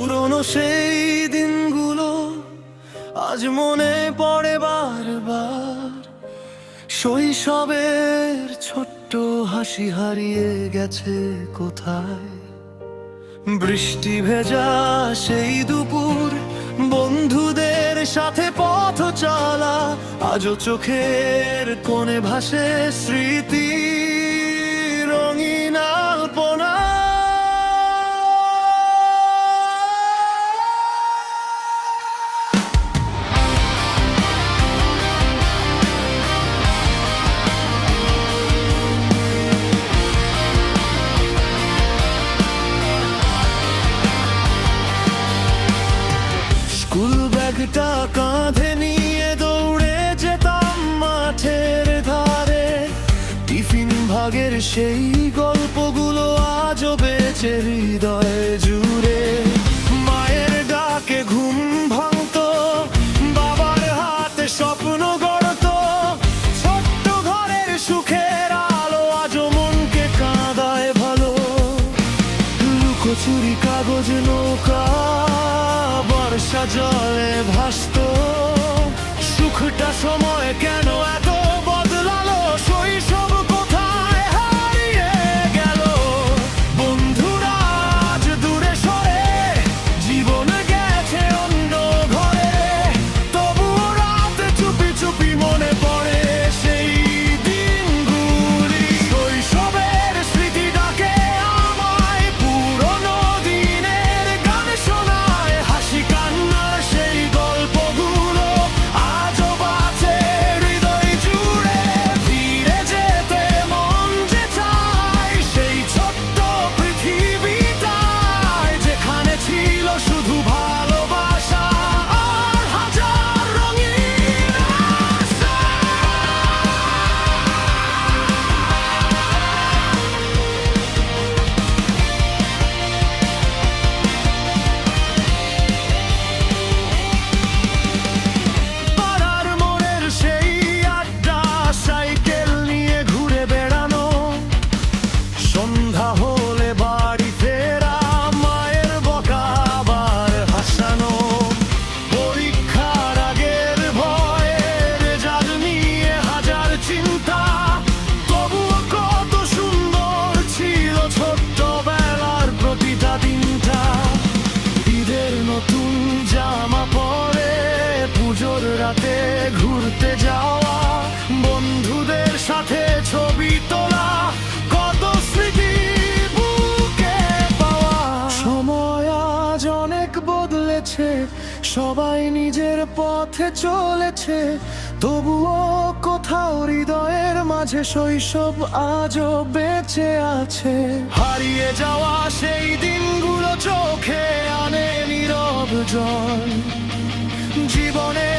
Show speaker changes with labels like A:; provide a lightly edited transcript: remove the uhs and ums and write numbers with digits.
A: পুরনো সেই দিনগুলো আজ মনে পড়ে বারবার। শৈশবের ছোট্ট হাসি হারিয়ে গেছে কোথায়। বৃষ্টি ভেজা সেই দুপুর, বন্ধুদের সাথে পথ চলা, আজও চোখের কোণে ভাসে স্মৃতি রঙিন আলপনা। স্কুল ব্যাগটা কাঁধে নিয়ে দৌড়ে যেতাম মাঠের ধারে। টিফিন ভাগের সেই গল্পগুলো আজও বেঁচে হৃদয় জুড়ে। মায়ের ডাকে ঘুম ভাঙতো, বাবার হাতে স্বপ্ন গড়তো। ছোট্ট ঘরের সুখের আলো আজও মনকে কাঁদায় ভালো। লুকোচুরি কাগজ নৌকা বর্ষা জলে ভাসতো। সুখটা সময় কেন এত বদলালো, শৈশব কোথায় হারিয়ে গেল। বন্ধুরা আজ দূরে সরে, জীবন গেছে অন্য ঘরে। তবুও রাতে চুপি চুপি মনে পড়ে সেই দিনগুলি। শৈশবের স্মৃতি ডাকে আমায়, পুরনো দিনের গান শোনায়। হাসি কান্নার সেই গল্পগুলো আজও বাঁচে হৃদয় জুড়ে। ফিরে যেতে মন যে চায় সেই ছোট্ট পৃথিবীটায়, যেখানে ছিল শুধু ভালোবাসা আর হাজার রঙিন আশা। পাড়ার মোড়ের সেই আড্ডা, সাইকেল নিয়ে ঘুরে বেড়ানো। সন্ধ্যা হলে বাড়ি ফেরা, মায়ের বকা আবার হাসানো। পরীক্ষার আগের ভয়ে রেজাল্ট নিয়ে হাজার চিন্তা। তবুও কত সুন্দর ছিল ছোট্টবেলার প্রতিটা দিনটা। ঈদের নতুন জামা পরে পুজোর রাতে ঘুরতে যাওয়া, বন্ধুদের সাথে ছবি তোলা, কত স্মৃতি বুকে পাওয়া। সময় আজ অনেক বদলেছে, সবাই নিজের পথে চলেছে। তবুও কোথাও হৃদয়ের মাঝে শৈশব আজও বেঁচে আছে। হারিয়ে যাওয়া সেই দিনগুলো চোখে আনে নীরব জল। জীবনে